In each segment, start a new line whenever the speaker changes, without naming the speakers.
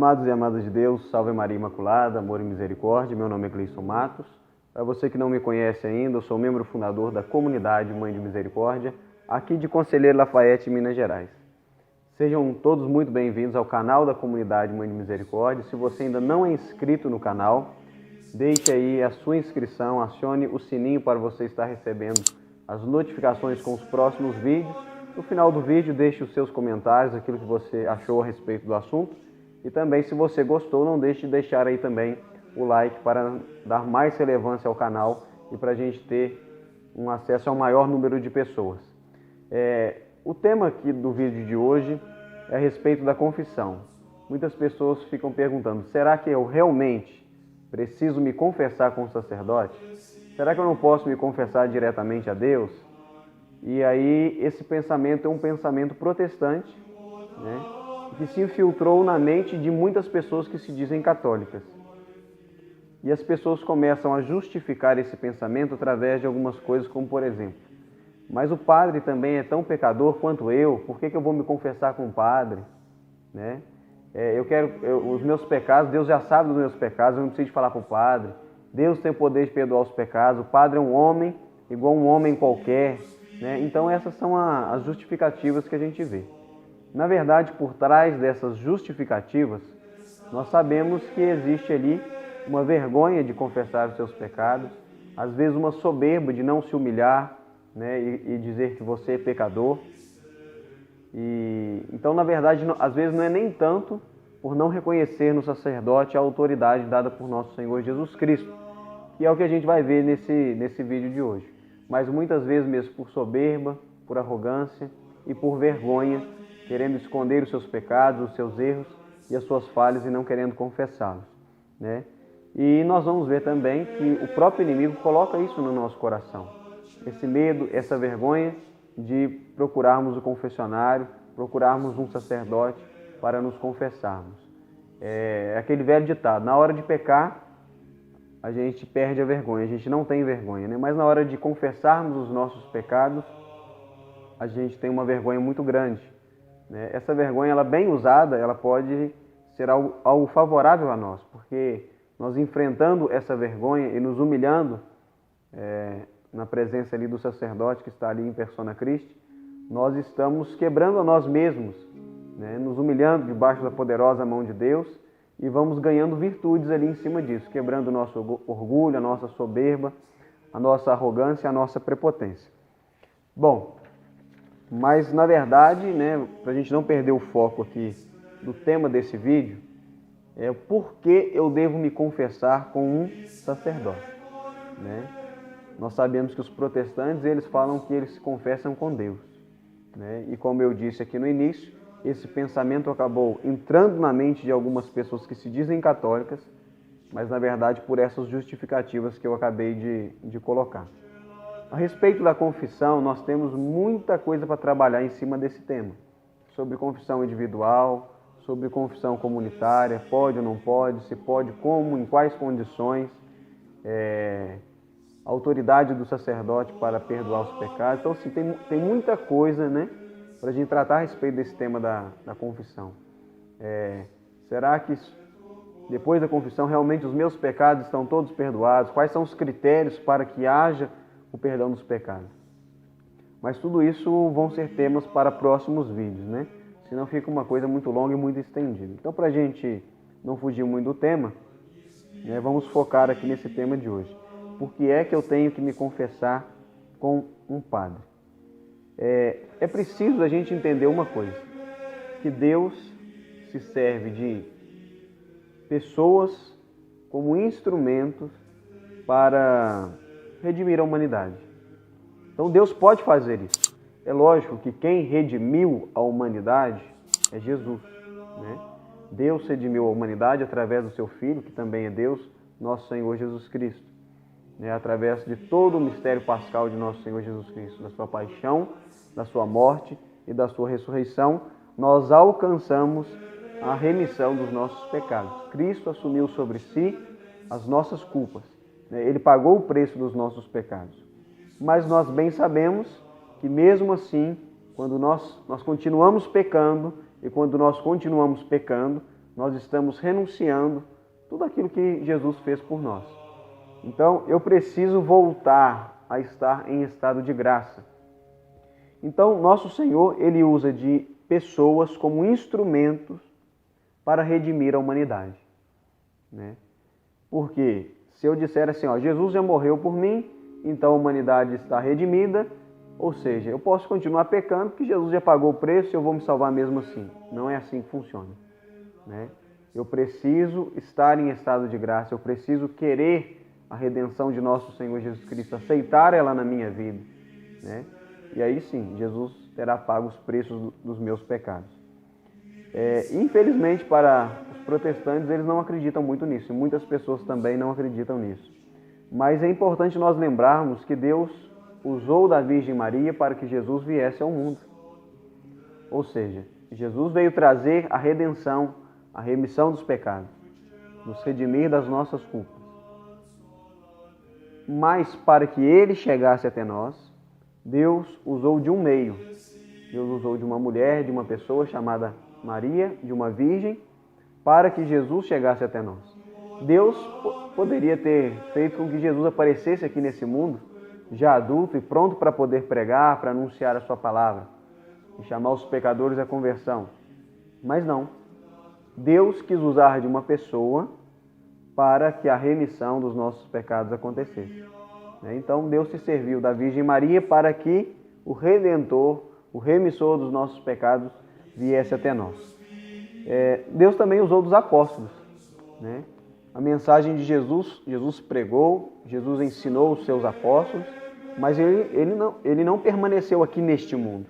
Amados e amadas de Deus, salve Maria Imaculada, amor e misericórdia. Meu nome é Gleison Matos. Para você que não me conhece ainda, eu sou membro fundador da comunidade Mãe de Misericórdia, aqui de Conselheiro Lafayette, Minas Gerais. Sejam todos muito bem-vindos ao canal da comunidade Mãe de Misericórdia. Se você ainda não é inscrito no canal, deixe aí a sua inscrição, acione o sininho para você estar recebendo as notificações com os próximos vídeos. No final do vídeo, deixe os seus comentários, aquilo que você achou a respeito do assunto. E também, se você gostou, não deixe de deixar aí também o like para dar mais relevância ao canal e para a gente ter um acesso ao maior número de pessoas. O tema aqui do vídeo de hoje é a respeito da confissão. Muitas pessoas ficam perguntando, será que eu realmente preciso me confessar com o sacerdote? Será que eu não posso me confessar diretamente a Deus? E aí esse pensamento é um pensamento protestante, né, que se infiltrou na mente de muitas pessoas que se dizem católicas. E as pessoas começam a justificar esse pensamento através de algumas coisas, como por exemplo, mas o padre também é tão pecador quanto eu, por que eu vou me confessar com o padre? Né? Os meus pecados, Deus já sabe dos meus pecados, eu não preciso falar para o padre. Deus tem o poder de perdoar os pecados, o padre é um homem igual um homem qualquer. Né? Então essas são as justificativas que a gente vê. Na verdade, por trás dessas justificativas, nós sabemos que existe ali uma vergonha de confessar os seus pecados, às vezes uma soberba de não se humilhar, né, e dizer que você é pecador. Então, na verdade, às vezes não é nem tanto por não reconhecer no sacerdote a autoridade dada por nosso Senhor Jesus Cristo, que é o que a gente vai ver nesse vídeo de hoje. Mas muitas vezes mesmo por soberba, por arrogância e por vergonha, querendo esconder os seus pecados, os seus erros e as suas falhas e não querendo confessá-los, né? E nós vamos ver também que o próprio inimigo coloca isso no nosso coração. Esse medo, essa vergonha de procurarmos o confessionário, procurarmos um sacerdote para nos confessarmos. É aquele velho ditado, na hora de pecar, a gente perde a vergonha, a gente não tem vergonha, né? Mas na hora de confessarmos os nossos pecados, a gente tem uma vergonha muito grande, né? Essa vergonha, ela bem usada, ela pode ser algo favorável a nós, porque nós enfrentando essa vergonha e nos humilhando na presença ali do sacerdote que está ali em persona Christi, nós estamos quebrando a nós mesmos, né? Nos humilhando debaixo da poderosa mão de Deus e vamos ganhando virtudes ali em cima disso, quebrando o nosso orgulho, a nossa soberba, a nossa arrogância, a nossa prepotência. Bom, mas na verdade, né, para a gente não perder o foco aqui do tema desse vídeo, é por que eu devo me confessar com um sacerdote, né? Nós sabemos que os protestantes, eles falam que eles se confessam com Deus, né? E como eu disse aqui no início, esse pensamento acabou entrando na mente de algumas pessoas que se dizem católicas, mas na verdade por essas justificativas que eu acabei de colocar. A respeito da confissão, nós temos muita coisa para trabalhar em cima desse tema, sobre confissão individual, sobre confissão comunitária, pode ou não pode, se pode, como, em quais condições, a autoridade do sacerdote para perdoar os pecados. Então, assim, tem muita coisa, né, para a gente tratar a respeito desse tema da confissão. Será que depois da confissão realmente os meus pecados estão todos perdoados? Quais são os critérios para que haja o perdão dos pecados? Mas tudo isso vão ser temas para próximos vídeos, né? Senão fica uma coisa muito longa e muito estendida. Então, para a gente não fugir muito do tema, né, vamos focar aqui nesse tema de hoje. Por que é que eu tenho que me confessar com um padre? É preciso a gente entender uma coisa, que Deus se serve de pessoas como instrumentos para redimir a humanidade. Então Deus pode fazer isso. É lógico que quem redimiu a humanidade é Jesus, né? Deus redimiu a humanidade através do seu Filho, que também é Deus, nosso Senhor Jesus Cristo. Através de todo o mistério pascal de nosso Senhor Jesus Cristo, da sua paixão, da sua morte e da sua ressurreição, nós alcançamos a remissão dos nossos pecados. Cristo assumiu sobre si as nossas culpas, né? Ele pagou o preço dos nossos pecados. Mas nós bem sabemos que mesmo assim, quando nós continuamos pecando, e quando nós continuamos pecando, nós estamos renunciando tudo aquilo que Jesus fez por nós. Então, eu preciso voltar a estar em estado de graça. Então, nosso Senhor, Ele usa de pessoas como instrumentos para redimir a humanidade, né? Porque se eu disser assim, ó, Jesus já morreu por mim, então a humanidade está redimida, ou seja, eu posso continuar pecando porque Jesus já pagou o preço e eu vou me salvar mesmo assim. Não é assim que funciona, né? Eu preciso estar em estado de graça, eu preciso querer a redenção de nosso Senhor Jesus Cristo, aceitar ela na minha vida, né? E aí sim, Jesus terá pago os preços dos meus pecados. Infelizmente, para os protestantes, eles não acreditam muito nisso, e muitas pessoas também não acreditam nisso. Mas é importante nós lembrarmos que Deus usou da Virgem Maria para que Jesus viesse ao mundo. Ou seja, Jesus veio trazer a redenção, a remissão dos pecados, nos redimir das nossas culpas. Mas para que Ele chegasse até nós, Deus usou de um meio. Deus usou de uma mulher, de uma pessoa chamada Maria, de uma virgem, para que Jesus chegasse até nós. Deus poderia ter feito com que Jesus aparecesse aqui nesse mundo, já adulto e pronto para poder pregar, para anunciar a sua palavra e chamar os pecadores à conversão. Mas não. Deus quis usar de uma pessoa para que a remissão dos nossos pecados acontecesse. Então Deus se serviu da Virgem Maria para que o Redentor, o remissor dos nossos pecados, viesse até nós. Deus também usou dos apóstolos, né? A mensagem de Jesus pregou, Jesus ensinou os seus apóstolos, mas ele não permaneceu aqui neste mundo.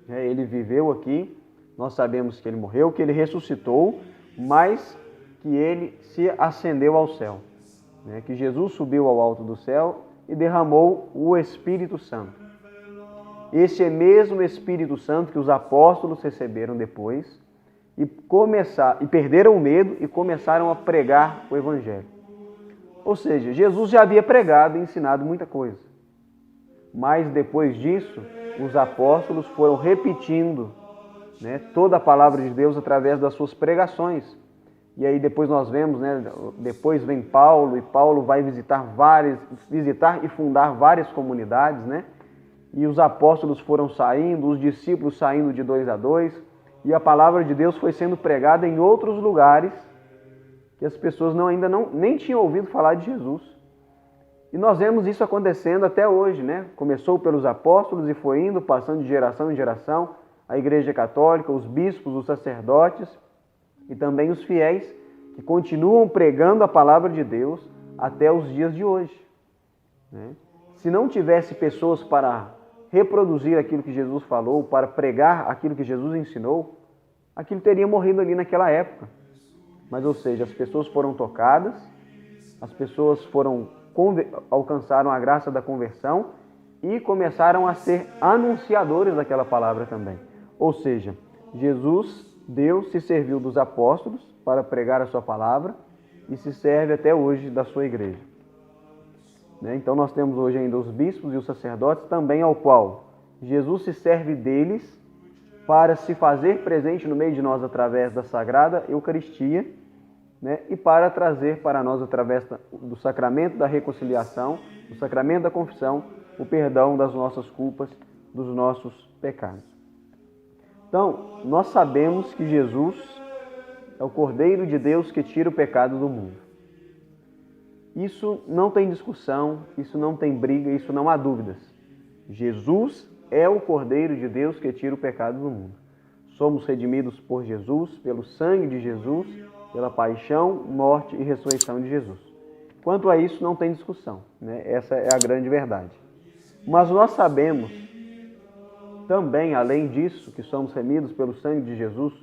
Ele viveu aqui, nós sabemos que ele morreu, que ele ressuscitou, mas que ele se ascendeu ao céu, né? Que Jesus subiu ao alto do céu e derramou o Espírito Santo. Esse é mesmo Espírito Santo que os apóstolos receberam depois e perderam o medo e começaram a pregar o Evangelho. Ou seja, Jesus já havia pregado e ensinado muita coisa. Mas depois disso, os apóstolos foram repetindo, né, toda a palavra de Deus através das suas pregações. E aí depois nós vemos, né, depois vem Paulo, e Paulo vai visitar e fundar várias comunidades, né? E os apóstolos foram saindo, os discípulos saindo de 2 a 2, e a palavra de Deus foi sendo pregada em outros lugares que as pessoas nem tinham ouvido falar de Jesus. E nós vemos isso acontecendo até hoje, né? Começou pelos apóstolos e foi indo, passando de geração em geração, a Igreja Católica, os bispos, os sacerdotes e também os fiéis que continuam pregando a palavra de Deus até os dias de hoje, né? Se não tivesse pessoas para reproduzir aquilo que Jesus falou, para pregar aquilo que Jesus ensinou, aquilo teria morrido ali naquela época. Mas, ou seja, as pessoas foram tocadas, as pessoas alcançaram a graça da conversão e começaram a ser anunciadores daquela palavra também. Ou seja, Deus se serviu dos apóstolos para pregar a sua palavra e se serve até hoje da sua igreja. Então nós temos hoje ainda os bispos e os sacerdotes, também ao qual Jesus se serve deles para se fazer presente no meio de nós através da Sagrada Eucaristia, né? E para trazer para nós através do sacramento da reconciliação, do sacramento da confissão, o perdão das nossas culpas, dos nossos pecados. Então, nós sabemos que Jesus é o Cordeiro de Deus que tira o pecado do mundo. Isso não tem discussão, isso não tem briga, isso não há dúvidas. Jesus é o Cordeiro de Deus que tira o pecado do mundo. Somos redimidos por Jesus, pelo sangue de Jesus, pela paixão, morte e ressurreição de Jesus. Quanto a isso, não tem discussão, né? Essa é a grande verdade. Mas nós sabemos também, além disso, que somos remidos pelo sangue de Jesus,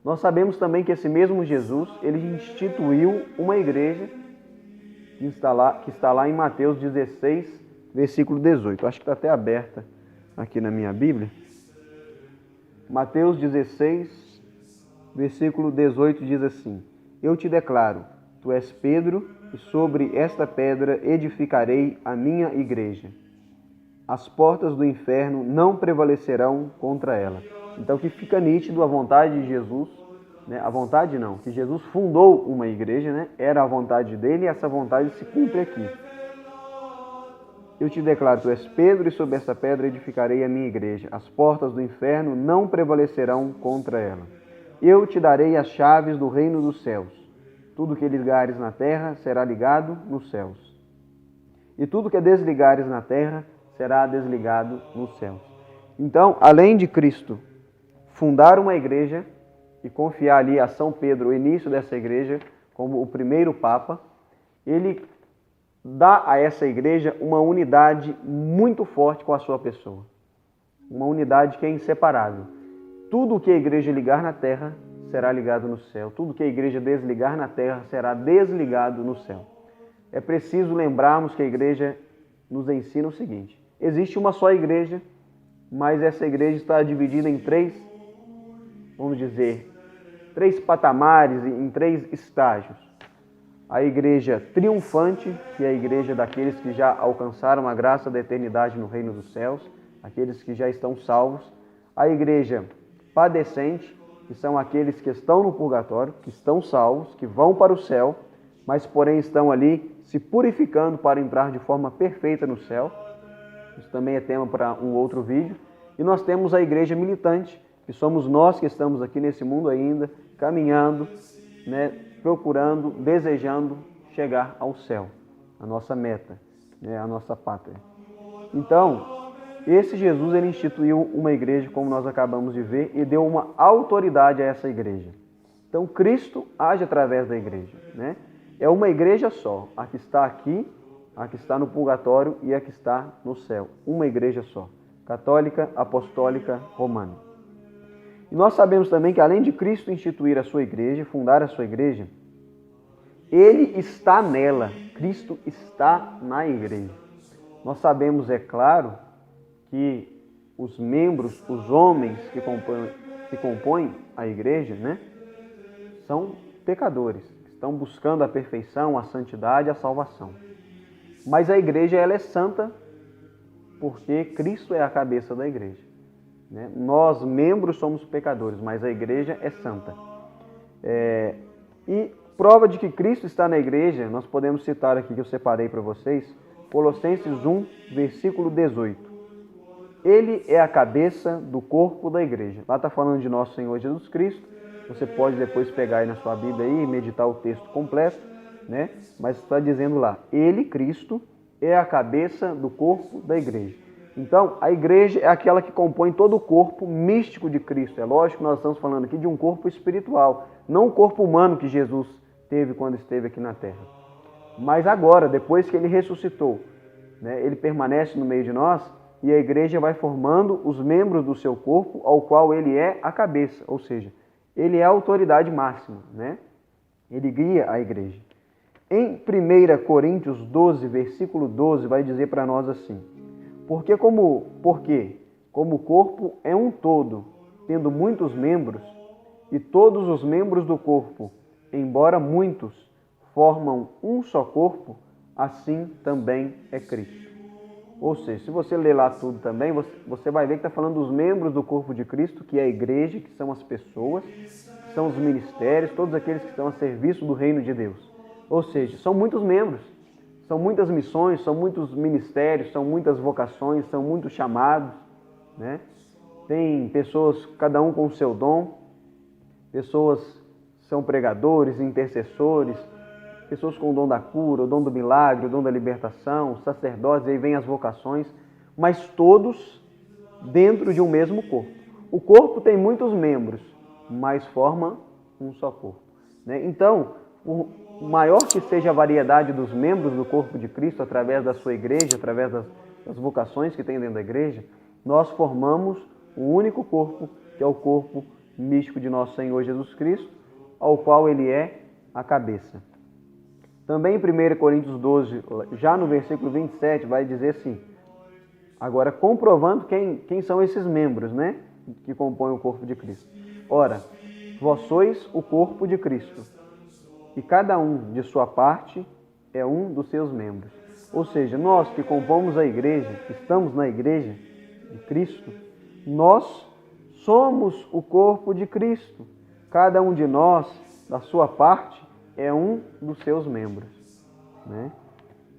nós sabemos também que esse mesmo Jesus, ele instituiu uma igreja que está lá em Mateus 16, versículo 18. Acho que está até aberta aqui na minha Bíblia. Mateus 16, versículo 18 diz assim: Eu te declaro, tu és Pedro, e sobre esta pedra edificarei a minha igreja. As portas do inferno não prevalecerão contra ela. Então que fica nítido a vontade de Jesus né? A vontade não, que Jesus fundou uma igreja, né? Era a vontade dele e essa vontade se cumpre aqui. Eu te declaro, tu és Pedro, e sobre essa pedra edificarei a minha igreja. As portas do inferno não prevalecerão contra ela. Eu te darei as chaves do reino dos céus. Tudo que ligares na terra será ligado nos céus. E tudo que desligares na terra será desligado nos céus. Então, além de Cristo fundar uma igreja e confiar ali a São Pedro o início dessa igreja como o primeiro Papa, ele dá a essa igreja uma unidade muito forte com a sua pessoa. Uma unidade que é inseparável. Tudo que a igreja ligar na terra será ligado no céu. Tudo que a igreja desligar na terra será desligado no céu. É preciso lembrarmos que a igreja nos ensina o seguinte: existe uma só igreja, mas essa igreja está dividida em três patamares, em três estágios. A igreja triunfante, que é a igreja daqueles que já alcançaram a graça da eternidade no reino dos céus, aqueles que já estão salvos. A igreja padecente, que são aqueles que estão no purgatório, que estão salvos, que vão para o céu, mas porém estão ali se purificando para entrar de forma perfeita no céu. Isso também é tema para um outro vídeo. E nós temos a igreja militante, que somos nós que estamos aqui nesse mundo ainda, caminhando, né, procurando, desejando chegar ao céu, a nossa meta, né, a nossa pátria. Então, esse Jesus, ele instituiu uma igreja, como nós acabamos de ver, e deu uma autoridade a essa igreja. Então, Cristo age através da igreja, né? É uma igreja só, a que está aqui, a que está no purgatório e a que está no céu. Uma igreja só, católica, apostólica, romana. E nós sabemos também que, além de Cristo instituir a sua igreja, fundar a sua igreja, ele está nela. Cristo está na igreja. Nós sabemos, é claro, que os membros, os homens que compõem a igreja, né, são pecadores, estão buscando a perfeição, a santidade, a salvação. Mas a igreja, ela é santa porque Cristo é a cabeça da igreja. Nós, membros, somos pecadores, mas a igreja é santa. E prova de que Cristo está na igreja, nós podemos citar aqui, que eu separei para vocês, Colossenses 1, versículo 18. Ele é a cabeça do corpo da igreja. Lá está falando de nosso Senhor Jesus Cristo. Você pode depois pegar aí na sua Bíblia aí e meditar o texto completo, né? Mas está dizendo lá, ele, Cristo, é a cabeça do corpo da igreja. Então, a igreja é aquela que compõe todo o corpo místico de Cristo. É lógico que nós estamos falando aqui de um corpo espiritual, não o corpo humano que Jesus teve quando esteve aqui na terra. Mas agora, depois que ele ressuscitou, né, ele permanece no meio de nós e a igreja vai formando os membros do seu corpo, ao qual ele é a cabeça, ou seja, ele é a autoridade máxima, né? Ele guia a igreja. Em 1 Coríntios 12, versículo 12, vai dizer para nós assim: Porque como o corpo é um todo, tendo muitos membros, e todos os membros do corpo, embora muitos, formam um só corpo, assim também é Cristo. Ou seja, se você ler lá tudo também, você vai ver que está falando dos membros do corpo de Cristo, que é a igreja, que são as pessoas, que são os ministérios, todos aqueles que estão a serviço do reino de Deus. Ou seja, são muitos membros. São muitas missões, são muitos ministérios, são muitas vocações, são muitos chamados, né? Tem pessoas, cada um com o seu dom, pessoas são pregadores, intercessores, pessoas com o dom da cura, o dom do milagre, o dom da libertação, sacerdotes, aí vem as vocações, mas todos dentro de um mesmo corpo. O corpo tem muitos membros, mas forma um só corpo, né? Então, por maior que seja a variedade dos membros do corpo de Cristo, através da sua igreja, através das vocações que tem dentro da igreja, nós formamos um único corpo, que é o corpo místico de nosso Senhor Jesus Cristo, ao qual ele é a cabeça. Também em 1 Coríntios 12, já no versículo 27, vai dizer assim, agora comprovando quem são esses membros, né, que compõem o corpo de Cristo. Ora, vós sois o corpo de Cristo, e cada um de sua parte é um dos seus membros. Ou seja, nós que compomos a igreja, que estamos na igreja de Cristo, nós somos o corpo de Cristo. cada um de nós, da sua parte, é um dos seus membros, né?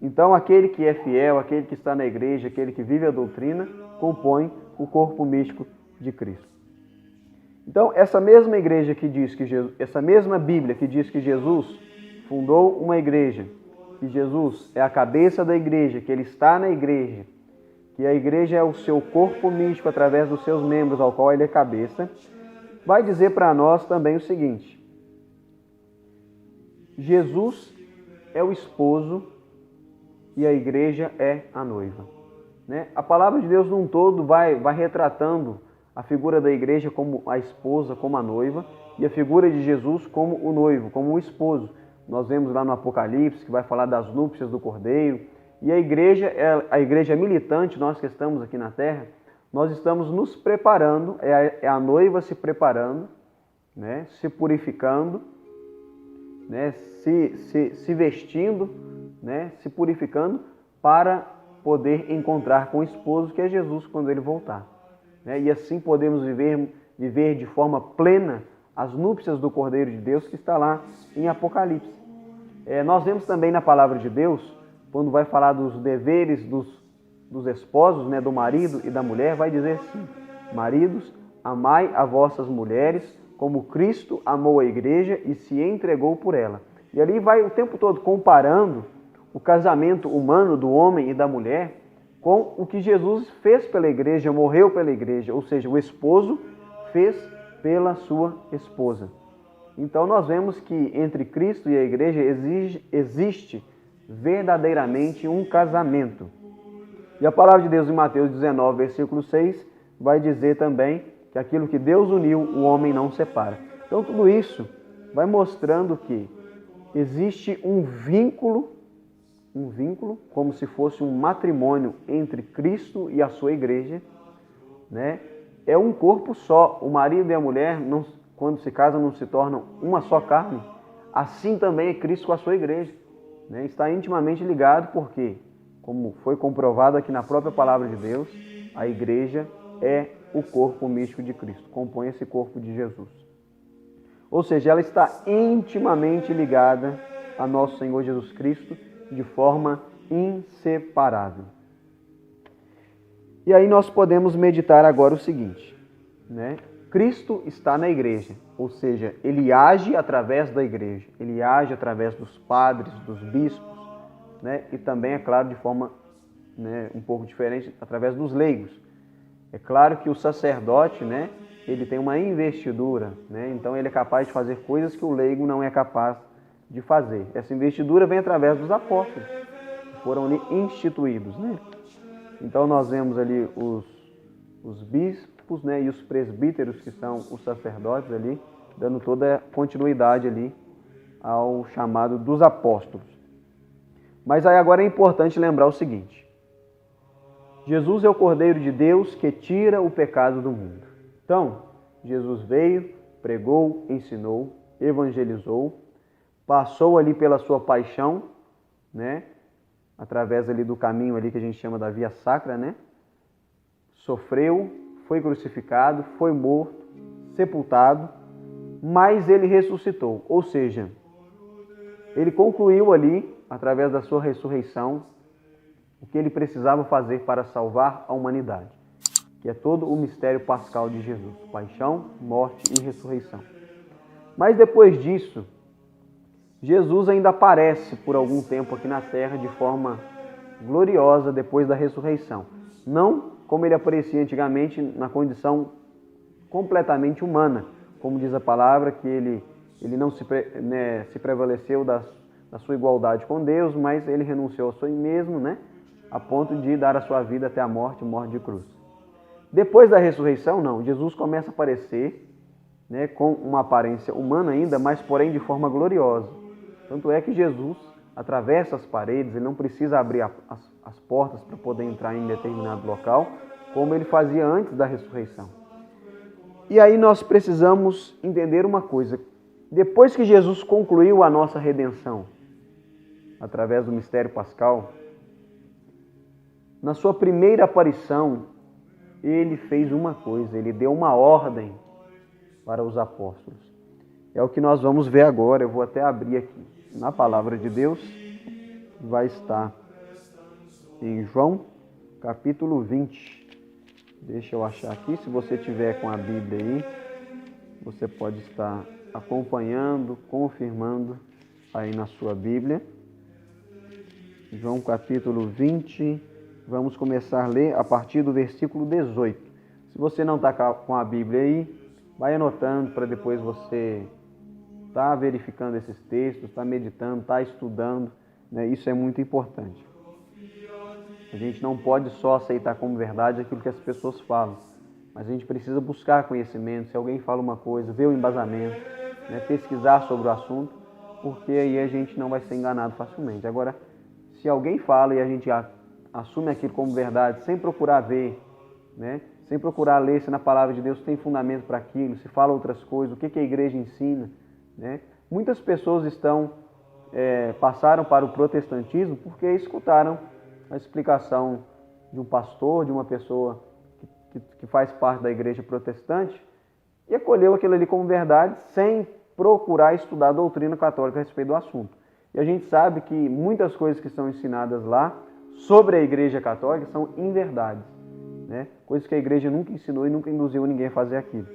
Então, aquele que é fiel, aquele que está na igreja, aquele que vive a doutrina, compõe o corpo místico de Cristo. Então, essa mesma igreja que diz que Jesus, essa mesma Bíblia que diz que Jesus fundou uma igreja, que Jesus é a cabeça da igreja, que ele está na igreja, que a igreja é o seu corpo místico através dos seus membros, ao qual ele é cabeça, vai dizer para nós também o seguinte: Jesus é o esposo e a igreja é a noiva, né? A palavra de Deus num todo vai retratando a figura da igreja como a esposa, como a noiva, e a figura de Jesus como o noivo, como o esposo. Nós vemos lá no Apocalipse que vai falar das núpcias do Cordeiro. E a igreja militante, nós que estamos aqui na terra, nós estamos nos preparando, é a noiva se preparando, né, se purificando, né, se vestindo, né, se purificando para poder encontrar com o esposo, que é Jesus, quando ele voltar. Né? E assim podemos viver de forma plena as núpcias do Cordeiro de Deus, que está lá em Apocalipse. Nós vemos também na palavra de Deus, quando vai falar dos deveres dos esposos, né, do marido e da mulher, vai dizer assim: maridos, amai a vossas mulheres, como Cristo amou a igreja e se entregou por ela. E ali vai o tempo todo comparando o casamento humano do homem e da mulher com o que Jesus fez pela igreja, morreu pela igreja, ou seja, o esposo fez pela sua esposa. Então nós vemos que entre Cristo e a igreja existe verdadeiramente um casamento. E a palavra de Deus em Mateus 19, versículo 6, vai dizer também que aquilo que Deus uniu, o homem não separa. Então tudo isso vai mostrando que existe um vínculo, como se fosse um matrimônio entre Cristo e a sua igreja, né? É um corpo só. O marido e a mulher, quando se casam, não se tornam uma só carne. Assim também é Cristo com a sua igreja, né? Está intimamente ligado porque, como foi comprovado aqui na própria palavra de Deus, a igreja é o corpo místico de Cristo, compõe esse corpo de Jesus. Ou seja, ela está intimamente ligada a nosso Senhor Jesus Cristo de forma inseparável. E aí nós podemos meditar agora o seguinte, né? Cristo está na igreja, ou seja, ele age através da igreja, ele age através dos padres, dos bispos, né? E também, é claro, de forma, né, um pouco diferente, através dos leigos. É claro que o sacerdote, né, ele tem uma investidura, né? Então ele é capaz de fazer coisas que o leigo não é capaz de fazer. Essa investidura vem através dos apóstolos, que foram ali instituídos, né? Então nós vemos ali os bispos, né, e os presbíteros, que são os sacerdotes ali, dando toda a continuidade ali ao chamado dos apóstolos. Mas aí agora é importante lembrar o seguinte: Jesus é o Cordeiro de Deus que tira o pecado do mundo. Então, Jesus veio, pregou, ensinou, evangelizou, passou ali pela sua paixão, né? Através ali do caminho ali que a gente chama da via sacra, né? Sofreu, foi crucificado, foi morto, sepultado, mas ele ressuscitou. Ou seja, ele concluiu ali, através da sua ressurreição, o que ele precisava fazer para salvar a humanidade, que é todo o mistério pascal de Jesus: paixão, morte e ressurreição. Mas depois disso, Jesus ainda aparece por algum tempo aqui na terra de forma gloriosa depois da ressurreição. Não como ele aparecia antigamente na condição completamente humana, como diz a palavra, que ele não se prevaleceu da sua igualdade com Deus, mas ele renunciou a si mesmo, né, a ponto de dar a sua vida até a morte de cruz. Depois da ressurreição, não, Jesus começa a aparecer, né, com uma aparência humana ainda, mas porém de forma gloriosa. Tanto é que Jesus atravessa as paredes, ele não precisa abrir as portas para poder entrar em determinado local, como ele fazia antes da ressurreição. E aí nós precisamos entender uma coisa: depois que Jesus concluiu a nossa redenção, através do mistério pascal, na sua primeira aparição, ele fez uma coisa: ele deu uma ordem para os apóstolos. É o que nós vamos ver agora. Eu vou até abrir aqui na palavra de Deus. Vai estar em João, capítulo 20. Deixa eu achar aqui. Se você tiver com a Bíblia aí, você pode estar acompanhando, confirmando aí na sua Bíblia. João, capítulo 20. Vamos começar a ler a partir do versículo 18. Se você não está com a Bíblia aí, vai anotando para depois você estar verificando esses textos, estar meditando, estar estudando, né? Isso é muito importante. A gente não pode só aceitar como verdade aquilo que as pessoas falam, mas a gente precisa buscar conhecimento. Se alguém fala uma coisa, ver o embasamento, né? Pesquisar sobre o assunto, porque aí a gente não vai ser enganado facilmente. Agora, se alguém fala e a gente assume aquilo como verdade, sem procurar ver, né? Sem procurar ler se na palavra de Deus tem fundamento para aquilo, se fala outras coisas, o que a igreja ensina, né? Muitas pessoas passaram para o protestantismo porque escutaram a explicação de um pastor, de uma pessoa que faz parte da igreja protestante e acolheu aquilo ali como verdade sem procurar estudar a doutrina católica a respeito do assunto. E a gente sabe que muitas coisas que são ensinadas lá sobre a igreja católica são inverdades, né? Coisas que a igreja nunca ensinou e nunca induziu ninguém a fazer aquilo.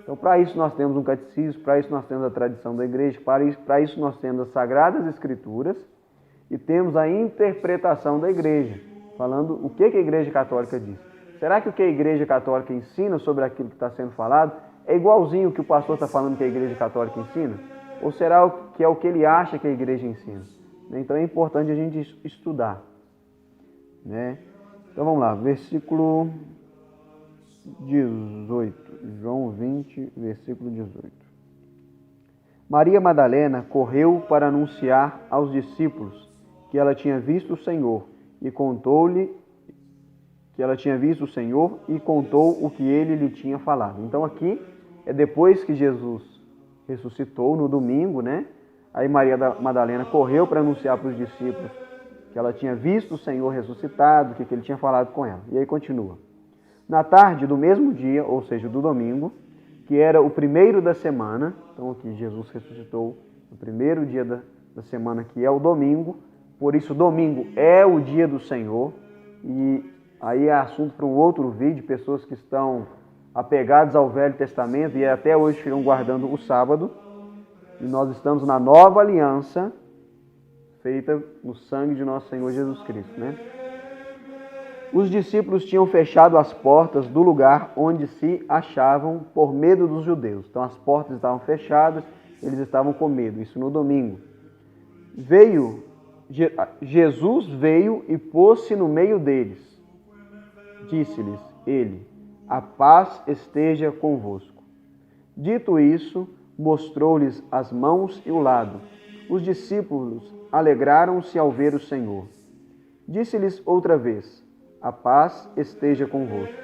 Então, para isso nós temos um catecismo, para isso nós temos a tradição da igreja, para isso nós temos as Sagradas Escrituras e temos a interpretação da igreja, falando o que a igreja católica diz. Será que o que a igreja católica ensina sobre aquilo que está sendo falado é igualzinho o que o pastor está falando que a igreja católica ensina? Ou será que é o que ele acha que a igreja ensina? Então é importante a gente estudar, né? Então vamos lá, versículo 18, João 20, versículo 18. Maria Madalena correu para anunciar aos discípulos que ela tinha visto o Senhor e contou-lhe que ela tinha visto o Senhor e contou o que ele lhe tinha falado. Então aqui é depois que Jesus ressuscitou no domingo, né? Aí Maria Madalena correu para anunciar para os discípulos que ela tinha visto o Senhor ressuscitado, que ele tinha falado com ela. E aí continua. Na tarde do mesmo dia, ou seja, do domingo, que era o primeiro da semana, então aqui Jesus ressuscitou no primeiro dia da semana, que é o domingo, por isso domingo é o dia do Senhor, e aí é assunto para um outro vídeo, pessoas que estão apegadas ao Velho Testamento e até hoje ficam guardando o sábado, e nós estamos na nova aliança feita no sangue de nosso Senhor Jesus Cristo, né? Os discípulos tinham fechado as portas do lugar onde se achavam por medo dos judeus. Então as portas estavam fechadas, eles estavam com medo. Isso no domingo. Jesus veio e pôs-se no meio deles. Disse-lhes ele: a paz esteja convosco. Dito isso, mostrou-lhes as mãos e o lado. Os discípulos alegraram-se ao ver o Senhor. Disse-lhes outra vez: a paz esteja convosco.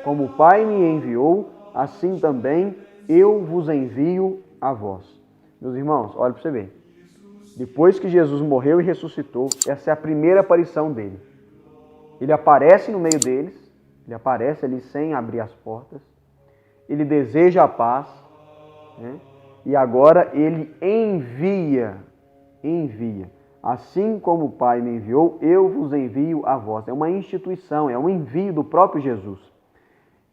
Como o Pai me enviou, assim também eu vos envio a vós. Meus irmãos, olha para você ver. Depois que Jesus morreu e ressuscitou, essa é a primeira aparição dele. Ele aparece no meio deles, ele aparece ali sem abrir as portas, ele deseja a paz, né? E agora ele envia. Assim como o Pai me enviou, eu vos envio a vós. É uma instituição, é um envio do próprio Jesus.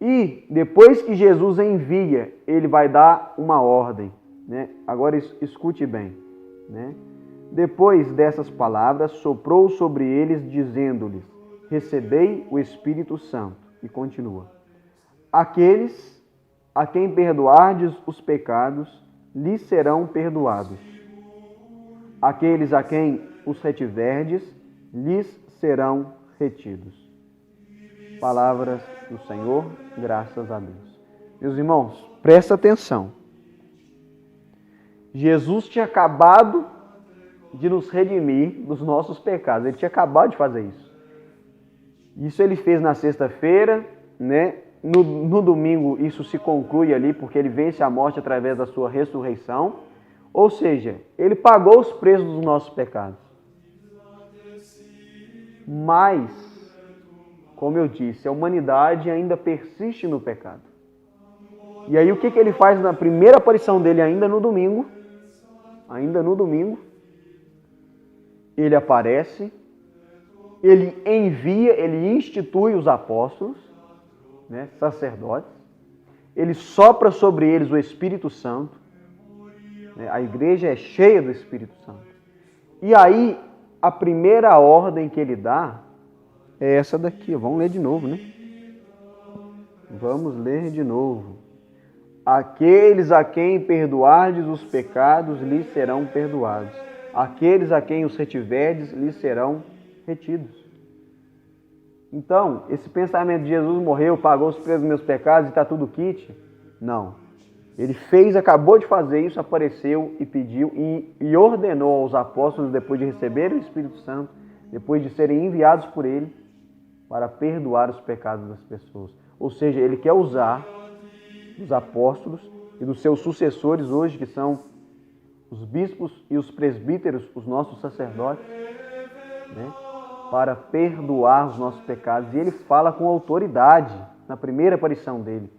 E depois que Jesus envia, ele vai dar uma ordem, né? Agora escute bem, né? Depois dessas palavras, soprou sobre eles, dizendo-lhes: recebei o Espírito Santo. E continua: aqueles a quem perdoardes os pecados, lhes serão perdoados. Aqueles a quem os retiverdes, lhes serão retidos. Palavras do Senhor, graças a Deus. Meus irmãos, presta atenção. Jesus tinha acabado de nos redimir dos nossos pecados. Ele tinha acabado de fazer isso. Isso ele fez na sexta-feira, né? No domingo isso se conclui ali, porque ele vence a morte através da sua ressurreição. Ou seja, ele pagou os preços dos nossos pecados. Mas, como eu disse, a humanidade ainda persiste no pecado. E aí o que ele faz na primeira aparição dele, ainda no domingo, ele aparece, ele envia, ele institui os apóstolos, né, sacerdotes, ele sopra sobre eles o Espírito Santo, né, a igreja é cheia do Espírito Santo. E aí, a primeira ordem que ele dá é essa daqui, vamos ler de novo, né? Vamos ler de novo. Aqueles a quem perdoardes os pecados, lhes serão perdoados. Aqueles a quem os retiverdes, lhes serão retidos. Então, esse pensamento de Jesus morreu, pagou os preços dos meus pecados e está tudo quite? Não. Ele fez, acabou de fazer isso, apareceu e pediu e ordenou aos apóstolos, depois de receber o Espírito Santo, depois de serem enviados por ele, para perdoar os pecados das pessoas. Ou seja, ele quer usar dos apóstolos e dos seus sucessores hoje, que são os bispos e os presbíteros, os nossos sacerdotes, né, para perdoar os nossos pecados. E ele fala com autoridade na primeira aparição dele.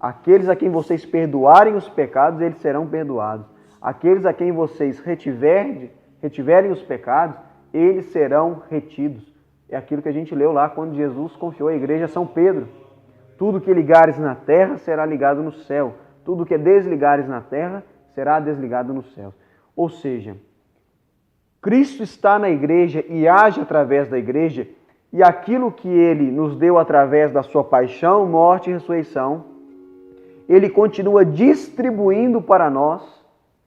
Aqueles a quem vocês perdoarem os pecados, eles serão perdoados. Aqueles a quem vocês retiverem os pecados, eles serão retidos. É aquilo que a gente leu lá quando Jesus confiou a igreja a São Pedro. Tudo que ligares na terra será ligado no céu. Tudo que desligares na terra será desligado no céu. Ou seja, Cristo está na igreja e age através da igreja, e aquilo que ele nos deu através da sua paixão, morte e ressurreição, ele continua distribuindo para nós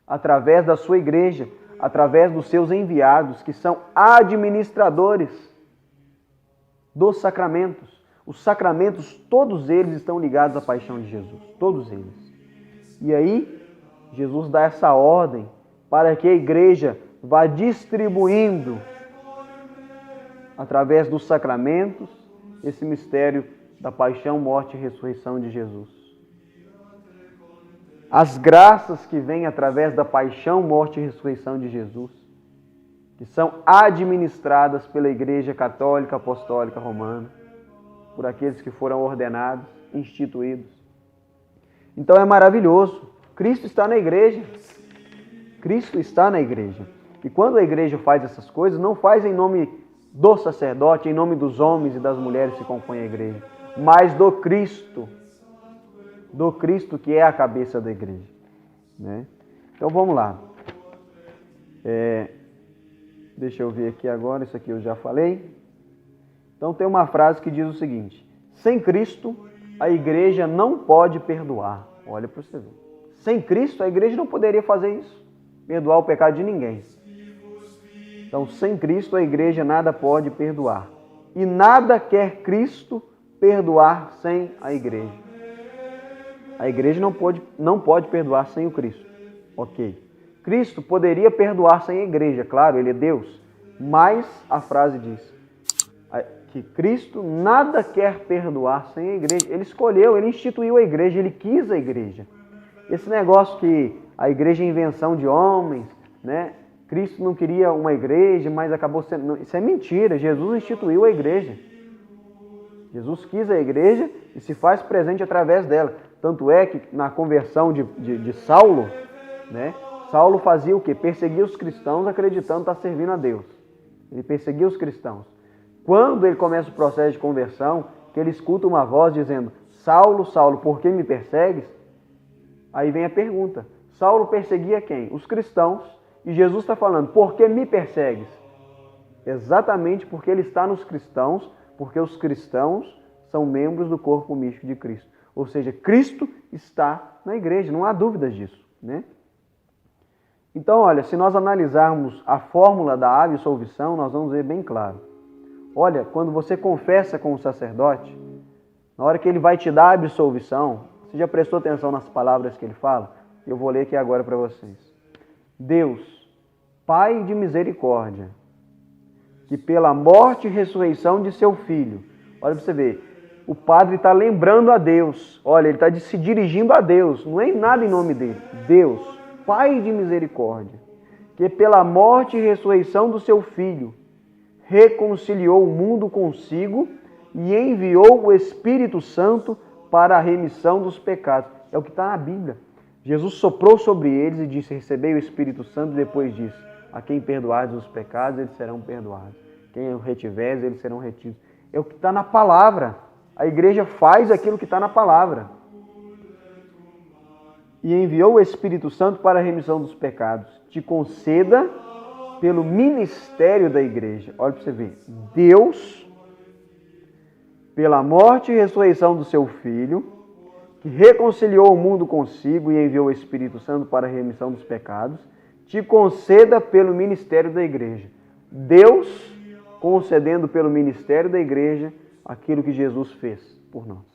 através da sua igreja, através dos seus enviados, que são administradores dos sacramentos. Os sacramentos, todos eles estão ligados à paixão de Jesus, todos eles. E aí, Jesus dá essa ordem para que a igreja vá distribuindo, através dos sacramentos, esse mistério da paixão, morte e ressurreição de Jesus. As graças que vêm através da paixão, morte e ressurreição de Jesus, que são administradas pela Igreja Católica Apostólica Romana, por aqueles que foram ordenados, instituídos. Então é maravilhoso. Cristo está na igreja. Cristo está na igreja. E quando a igreja faz essas coisas, não faz em nome do sacerdote, em nome dos homens e das mulheres que compõem a igreja, mas do Cristo que é a cabeça da igreja, né? Então vamos lá. Deixa eu ver aqui agora, isso aqui eu já falei. Então tem uma frase que diz o seguinte: sem Cristo, a igreja não pode perdoar. Olha para você ver. Sem Cristo, a igreja não poderia fazer isso, perdoar o pecado de ninguém. Então, sem Cristo, a igreja nada pode perdoar. E nada quer Cristo perdoar sem a igreja. A igreja não pode perdoar sem o Cristo. Ok. Cristo poderia perdoar sem a igreja, claro, ele é Deus. Mas a frase diz que Cristo nada quer perdoar sem a igreja. Ele escolheu, ele instituiu a igreja, ele quis a igreja. Esse negócio que a igreja é invenção de homens, né? Cristo não queria uma igreja, mas acabou sendo... Isso é mentira, Jesus instituiu a igreja. Jesus quis a igreja e se faz presente através dela. Tanto é que na conversão de Saulo, né? Saulo fazia o quê? Perseguia os cristãos acreditando estar servindo a Deus. Ele perseguia os cristãos. Quando ele começa o processo de conversão, que ele escuta uma voz dizendo: Saulo, Saulo, por que me persegues? Aí vem a pergunta: Saulo perseguia quem? Os cristãos. E Jesus está falando: por que me persegues? Exatamente porque ele está nos cristãos, porque os cristãos são membros do corpo místico de Cristo. Ou seja, Cristo está na igreja, não há dúvidas disso, né? Então, olha, se nós analisarmos a fórmula da absolvição, nós vamos ver bem claro. Olha, quando você confessa com o sacerdote, na hora que ele vai te dar a absolvição, você já prestou atenção nas palavras que ele fala? Eu vou ler aqui agora para vocês. Deus, Pai de misericórdia, que pela morte e ressurreição de seu Filho, olha para você ver, o padre está lembrando a Deus, olha, ele está se dirigindo a Deus, não é nada em nome dele. Deus, Pai de misericórdia, que pela morte e ressurreição do seu Filho, reconciliou o mundo consigo e enviou o Espírito Santo para a remissão dos pecados. É o que está na Bíblia. Jesus soprou sobre eles e disse, recebei o Espírito Santo, e depois disse, a quem perdoardes os pecados, eles serão perdoados. Quem o retiveres, eles serão retidos. É o que está na palavra. A igreja faz aquilo que está na palavra. E enviou o Espírito Santo para a remissão dos pecados. Te conceda pelo ministério da igreja. Olha para você ver. Deus, pela morte e ressurreição do seu Filho, que reconciliou o mundo consigo e enviou o Espírito Santo para a remissão dos pecados, te conceda pelo ministério da igreja. Deus concedendo pelo ministério da igreja aquilo que Jesus fez por nós.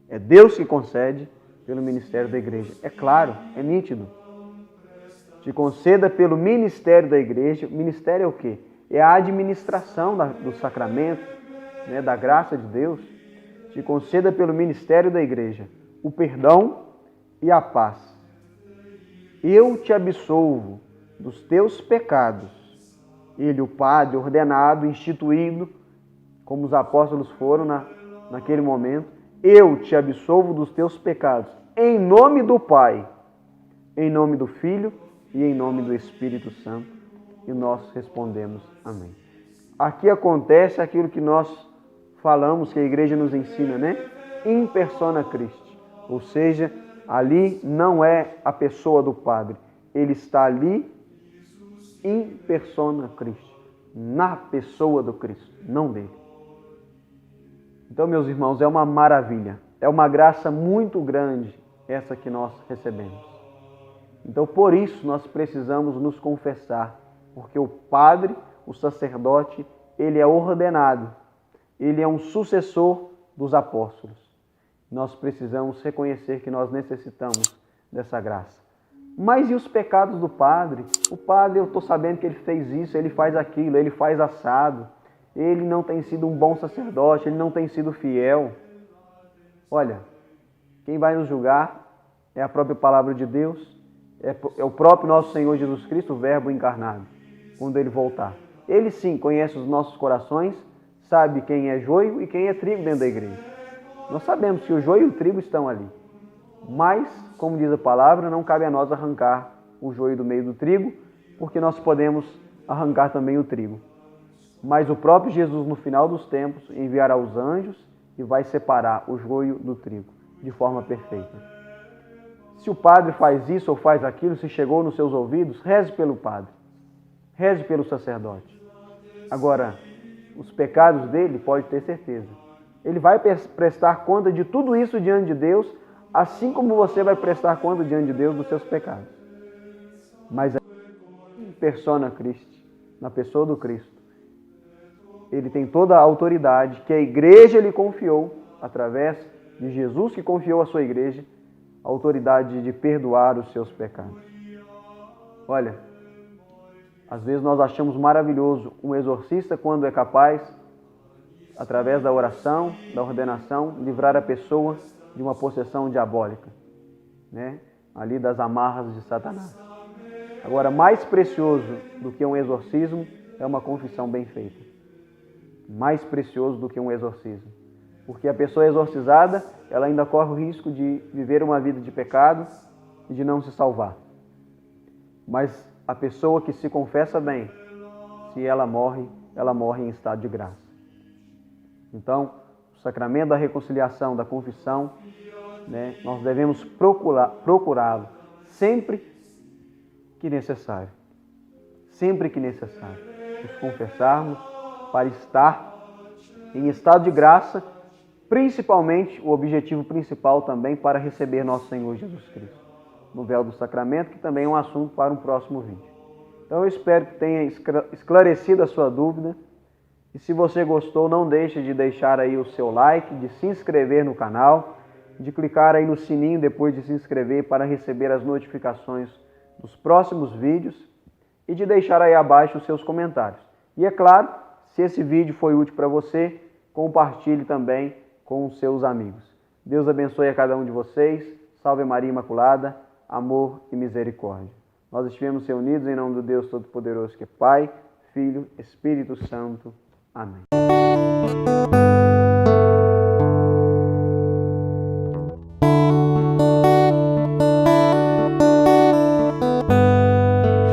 É Deus que concede pelo ministério da igreja. É claro, é nítido. Te conceda pelo ministério da igreja. Ministério é o quê? É a administração do sacramento, né, da graça de Deus. Te conceda pelo ministério da igreja o perdão e a paz. Eu te absolvo dos teus pecados. Ele, o Padre, ordenado, instituído, como os apóstolos foram naquele momento. Eu te absolvo dos teus pecados. Em nome do Pai, em nome do Filho e em nome do Espírito Santo. E nós respondemos amém. Aqui acontece aquilo que nós falamos, que a igreja nos ensina, né? In persona Christi. Ou seja, ali não é a pessoa do Padre. Ele está ali in persona Christi. Na pessoa do Cristo, não dele. Então, meus irmãos, é uma maravilha. É uma graça muito grande essa que nós recebemos. Então, por isso, nós precisamos nos confessar. Porque o Padre, o sacerdote, ele é ordenado. Ele é um sucessor dos apóstolos. Nós precisamos reconhecer que nós necessitamos dessa graça. Mas e os pecados do padre? O padre, eu estou sabendo que ele fez isso, ele faz aquilo, ele faz assado. Ele não tem sido um bom sacerdote, ele não tem sido fiel. Olha, quem vai nos julgar é a própria palavra de Deus, é o próprio nosso Senhor Jesus Cristo, o Verbo encarnado, quando ele voltar. Ele sim conhece os nossos corações, sabe quem é joio e quem é trigo dentro da igreja. Nós sabemos que o joio e o trigo estão ali. Mas, como diz a palavra, não cabe a nós arrancar o joio do meio do trigo, porque nós podemos arrancar também o trigo. Mas o próprio Jesus, no final dos tempos, enviará os anjos e vai separar o joio do trigo de forma perfeita. Se o padre faz isso ou faz aquilo, se chegou nos seus ouvidos, reze pelo padre. Reze pelo sacerdote. Agora, os pecados dele, pode ter certeza. Ele vai prestar conta de tudo isso diante de Deus, assim como você vai prestar conta diante de Deus dos seus pecados. Mas em persona Christi, na pessoa do Cristo, ele tem toda a autoridade que a igreja lhe confiou, através de Jesus que confiou à sua igreja, a autoridade de perdoar os seus pecados. Olha, às vezes nós achamos maravilhoso um exorcista quando é capaz, através da oração, da ordenação, livrar a pessoa de uma possessão diabólica, né? Ali das amarras de Satanás. Agora, mais precioso do que um exorcismo é uma confissão bem feita. Mais precioso do que um exorcismo. Porque a pessoa exorcizada, ela ainda corre o risco de viver uma vida de pecado e de não se salvar. Mas a pessoa que se confessa bem, se ela morre em estado de graça. Então, o sacramento da reconciliação, da confissão, né, nós devemos procurá-lo sempre que necessário. Sempre que necessário. Nos confessarmos para estar em estado de graça, principalmente, o objetivo principal também para receber nosso Senhor Jesus Cristo. No véu do sacramento, que também é um assunto para um próximo vídeo. Então eu espero que tenha esclarecido a sua dúvida. E se você gostou, não deixe de deixar aí o seu like, de se inscrever no canal, de clicar aí no sininho depois de se inscrever para receber as notificações dos próximos vídeos e de deixar aí abaixo os seus comentários. E é claro, se esse vídeo foi útil para você, compartilhe também com os seus amigos. Deus abençoe a cada um de vocês. Salve Maria Imaculada, amor e misericórdia. Nós estivemos reunidos em nome do Deus Todo-Poderoso, que é Pai, Filho, Espírito Santo. Amém.